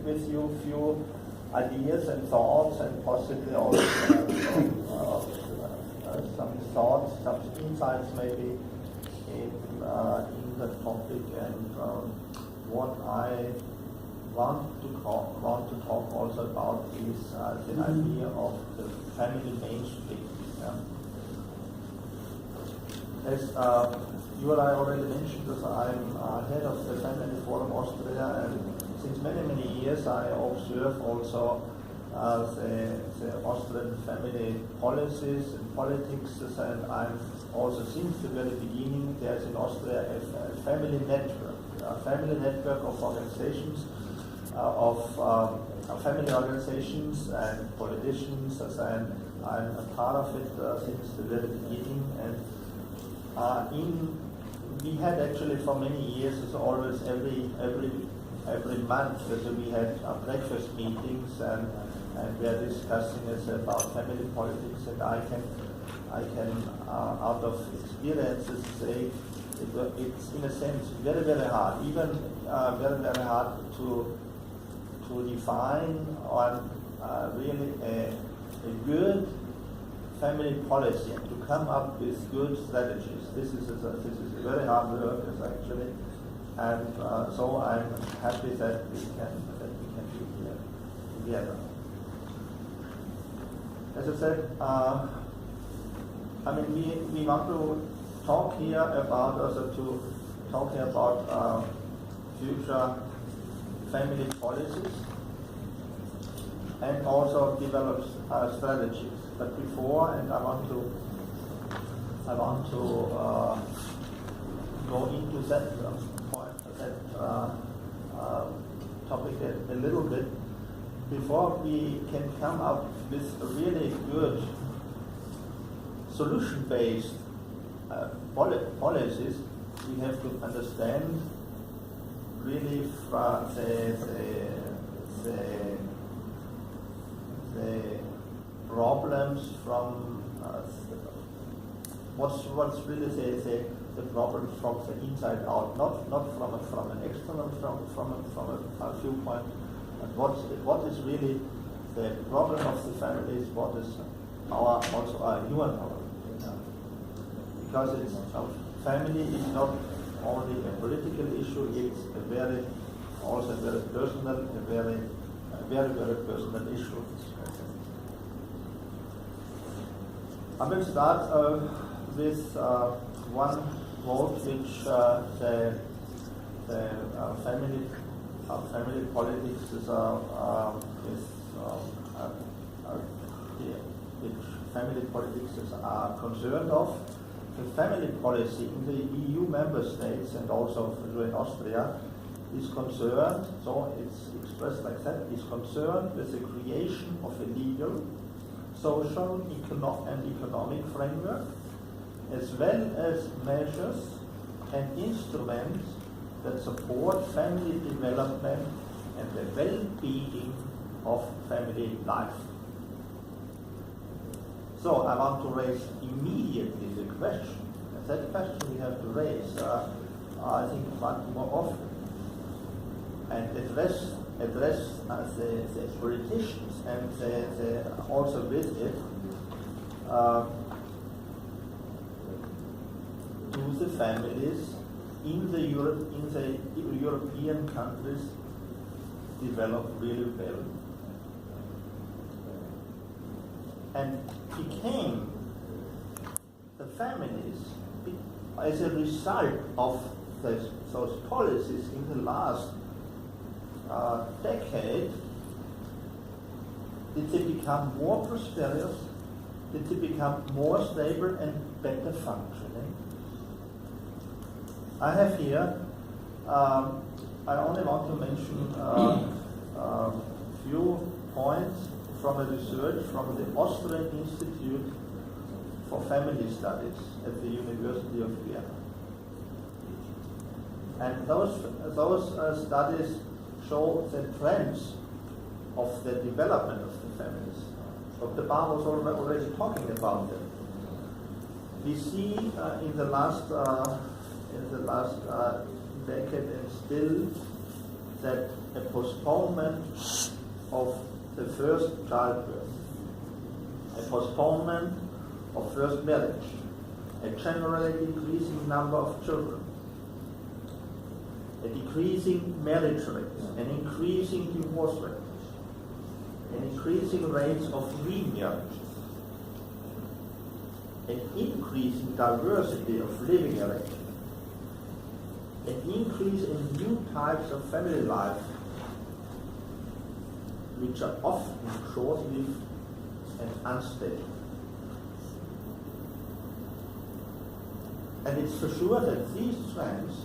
with you a few ideas and thoughts, and possibly also some thoughts, some insights maybe in the topic, and what I want to talk also about is the idea of the family mainstream. Yeah. As you and I already mentioned, that I'm head of the FamilienForum Austria, and since many years I observe also the Austrian family policies and politics, and I'm also since the very beginning there's in Austria a family network of organizations, of family organizations and politicians, and I'm a part of it since the very beginning. And we had actually for many years, as always, every month, so we had breakfast meetings, and we are discussing about family politics, and I can out of experiences say it's in a sense very hard, even very hard to define on really a good family policy and to come up with good strategies. This is a very hard work, actually, and so I'm happy that we can be here together. As I said, we want to talk here about future family policies and also develop strategies. But before, and I want to go into that topic a little bit. Before we can come up with really good solution-based policies, we have to understand really from the problems from what's really the problem from the inside out, not from an external, from a viewpoint. And what is really the problem of the families? What is our human problem? Because family is not only a political issue; it's also a very personal, a very personal issue. I will start with one quote which the family politics is which family politics are concerned of. The family policy in the EU member states and also in Austria is concerned, so it's expressed like that, is concerned with the creation of a legal, social, and economic framework, as well as measures and instruments that support family development and the well-being of family life. So I want to raise immediately the question, and that question we have to raise, I think, much more often, and address the politicians and also with it do the families in the European countries develop really well, and became the families as a result of those policies in the last decade. Did they become more prosperous? Did they become more stable and better functioning? I have here, I only want to mention a few points from a research from the Austrian Institute for Family Studies at the University of Vienna. And those studies show the trends of the development of the families. Dr. Baum was already talking about them. We see in the last decade and still that a postponement of the first childbirth, a postponement of first marriage, a generally decreasing number of children, a decreasing marriage rate, an increasing divorce rate, an increasing rates of remarriages, an increasing diversity of living arrangements, an increase in new types of family life, which are often short-lived and unstable. And it's for sure that these trends,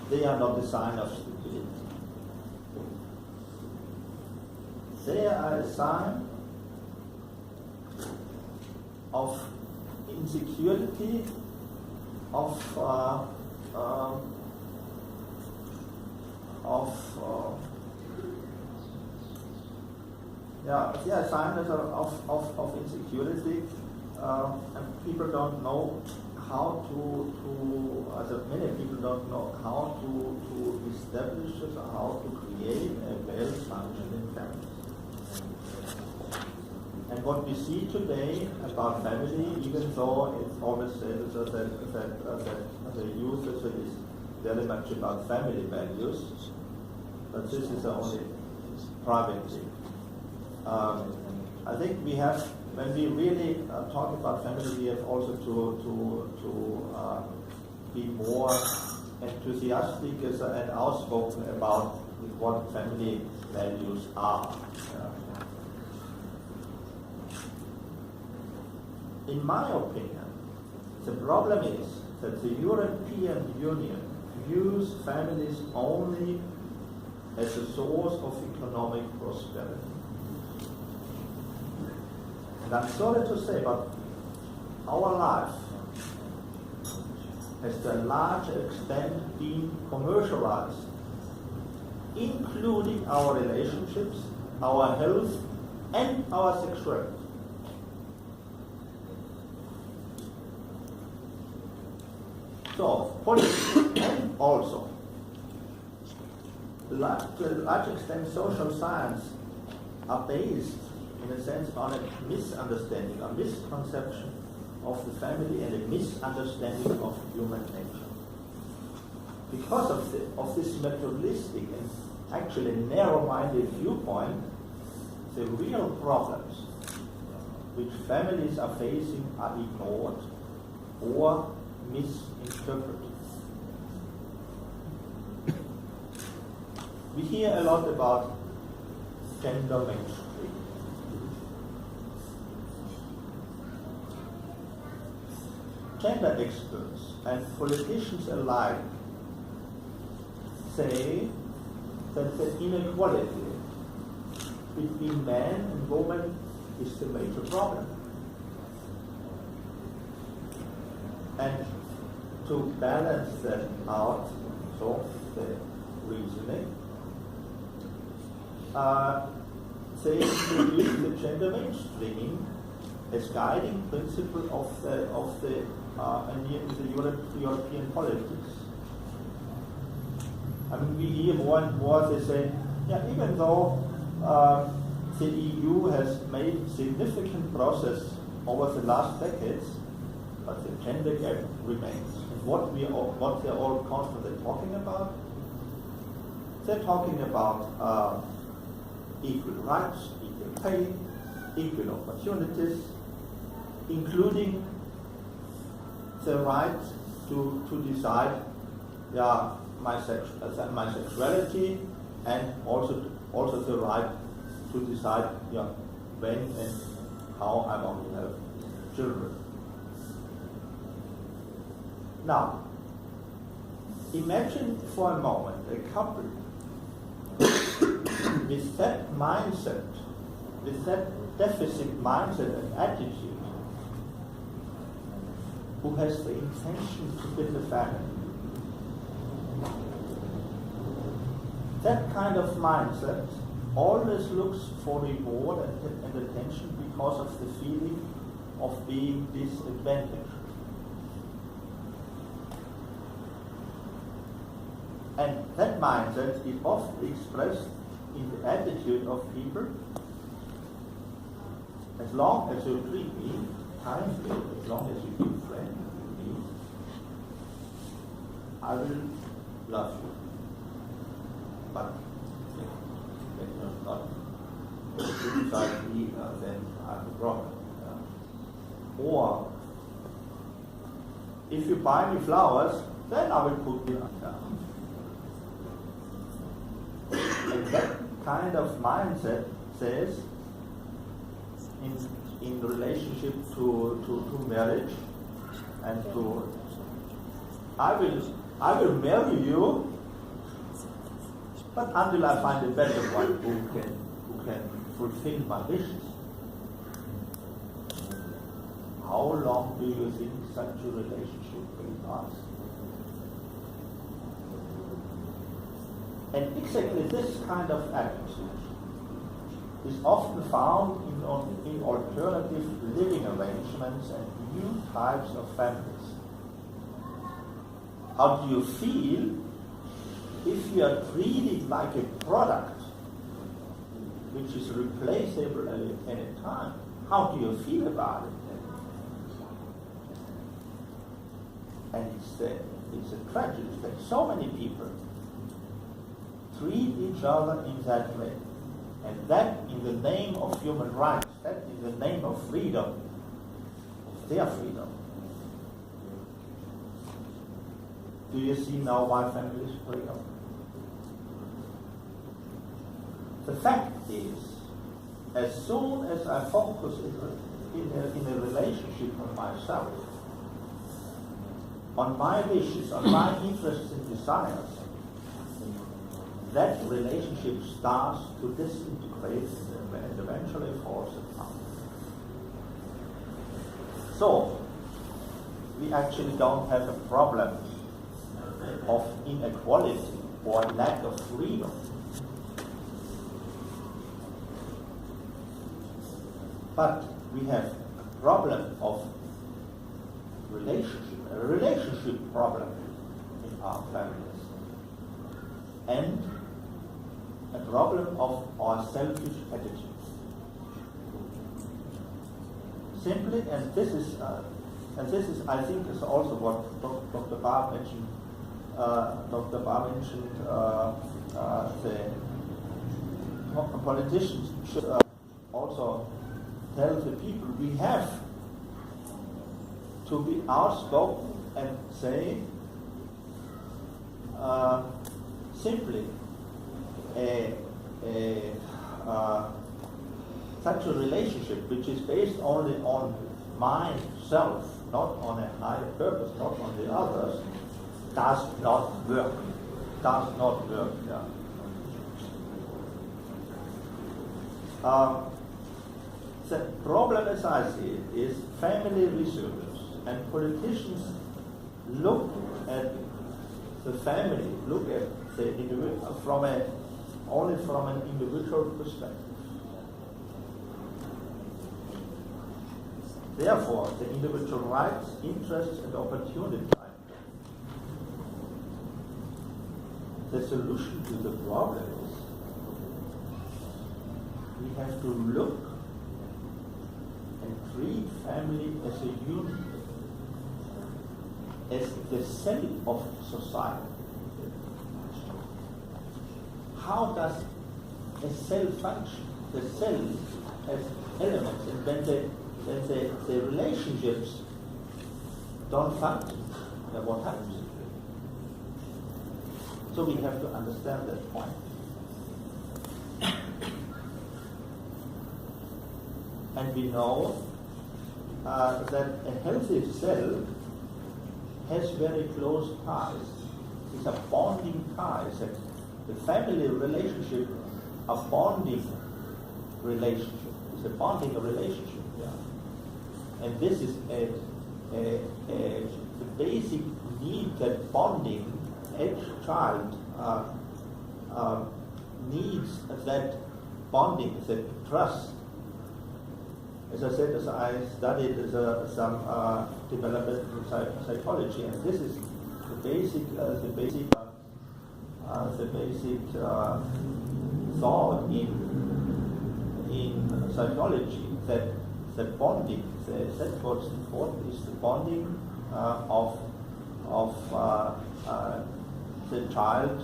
they are not a sign of stupidity. They are a sign of insecurity, signs of insecurity, and people don't know how many people don't know how to establish it, or how to create a well-functioning family. And what we see today about family, even though it's always said that the youth is very much about family values, but this is only private thing. I think we have, when we really talk about family, we have also to be more enthusiastic and outspoken about what family values are. In my opinion, the problem is that the European Union views families only as a source of economic prosperity. And I'm sorry to say, but our life has to a large extent been commercialized, including our relationships, our health, and our sexuality. So, politics and also, to a large extent, social science are based, in a sense, on a misunderstanding, a misconception of the family and a misunderstanding of human nature. Because of this materialistic and actually narrow-minded viewpoint, the real problems which families are facing are ignored or misinterpreted. We hear a lot about gender mainstream. Gender experts and politicians alike say that the inequality between man and woman is the major problem. And to balance that out, so the reasoning, they introduced the gender mainstreaming as guiding principle of the European politics. I mean, we hear more and more they say, yeah, even though the EU has made significant progress over the last decades, but the gender gap remains. And what they're all constantly talking about? They're talking about equal rights, equal pay, equal opportunities, including the right to decide my sexuality, and also the right to decide when and how I want to have children. Now, imagine for a moment a couple with that mindset, with that deficit mindset and attitude, who has the intention to build a family. That kind of mindset always looks for reward and attention because of the feeling of being disadvantaged. And that mindset is often expressed in the attitude of people. As long as you treat me kindly, as long as you be friendly with me, I will love you. But when you're not criticize me, then I have a problem. Or if you buy me flowers, then I will put you down. And that kind of mindset says, in relationship to marriage and to, I will marry you, but until I find a better one who can fulfill my wishes. How long do you think such a relationship will last? And exactly this kind of attitude is often found in alternative living arrangements and new types of families. How do you feel if you are treated like a product which is replaceable at any time? How do you feel about it? And it's a tragedy that so many people treat each other in that way. And that in the name of human rights, that in the name of freedom, of their freedom. Do you see now why families break up? The fact is, as soon as I focus in a relationship on myself, on my wishes, on my interests and desires, that relationship starts to disintegrate and eventually falls apart. So, we actually don't have a problem of inequality or lack of freedom. But we have a problem of a relationship problem in our families. And a problem of our selfish attitudes. Simply, and this is, I think, is also what Dr. Barr mentioned. Dr. Barr mentioned the politicians should also tell the people we have to be outspoken and say simply such a relationship which is based only on myself, not on a higher purpose, not on the others, does not work. Does not work. Yeah. The problem, as I see it, is family researchers and politicians look at the family, look at the individual only from an individual perspective. Therefore, the individual rights, interests, and opportunities. The solution to the problem is we have to look and treat family as a unit, as the cell of society. How does a cell function? The cell has elements, and when the relationships don't function, then what happens? So we have to understand that point. And we know that a healthy cell has very close ties. It's a bonding ties. The family relationship, a bonding relationship. It's a bonding relationship. Yeah. And this is the basic need that bonding. Each child needs that bonding, that trust. As I said, as I studied some developmental psychology, and this is the basic thought in psychology that the bonding, that's what's important, is the bonding of the child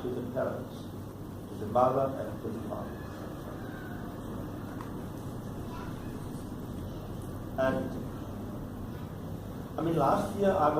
to the parents, to the mother and to the father. And I mean, last year I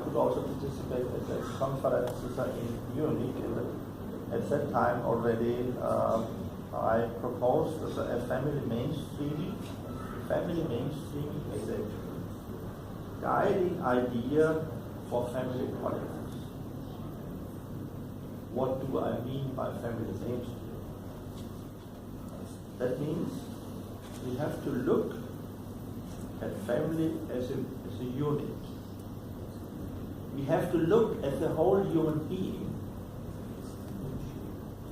could also participate at the conferences in Munich. At that time already, I proposed a family mainstreaming. Family mainstreaming is a guiding idea for family politics. What do I mean by family mainstreaming? That means we have to look at family as a unit. We have to look at the whole human being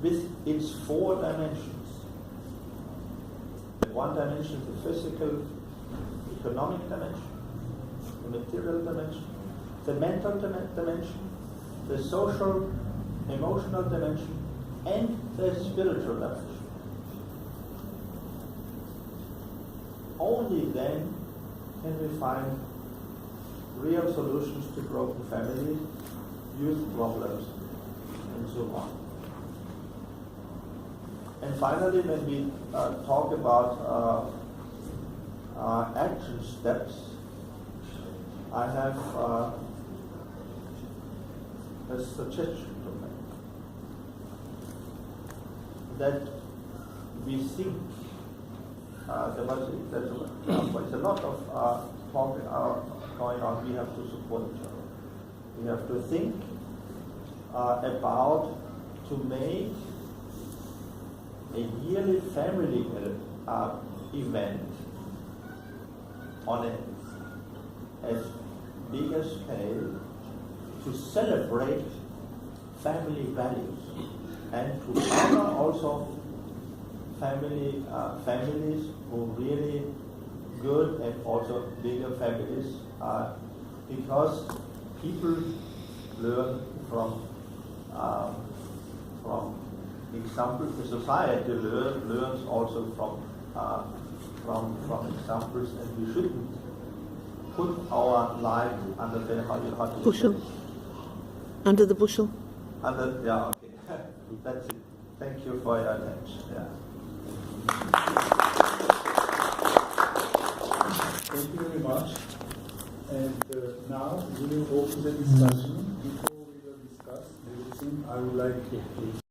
with its 4 dimensions. One dimension is the physical, economic dimension, the material dimension, the mental dimension, the social, emotional dimension, and the spiritual dimension. Only then can we find real solutions to broken families, youth problems, and so on. And finally, when we talk about action steps, I have a suggestion to make. That we think there's a lot of talk going on. We have to support each other. We have to think about to make a yearly family event on as big a scale to celebrate family values and to honor also families who really good and also bigger families because people learn from examples. The society learns also from examples, and we shouldn't put our life under the bushel. Under the bushel. Yeah, okay. That's it. Thank you for your attention. Yeah. Thank you very much. And now we will open the discussion. Before we will discuss everything, I would like to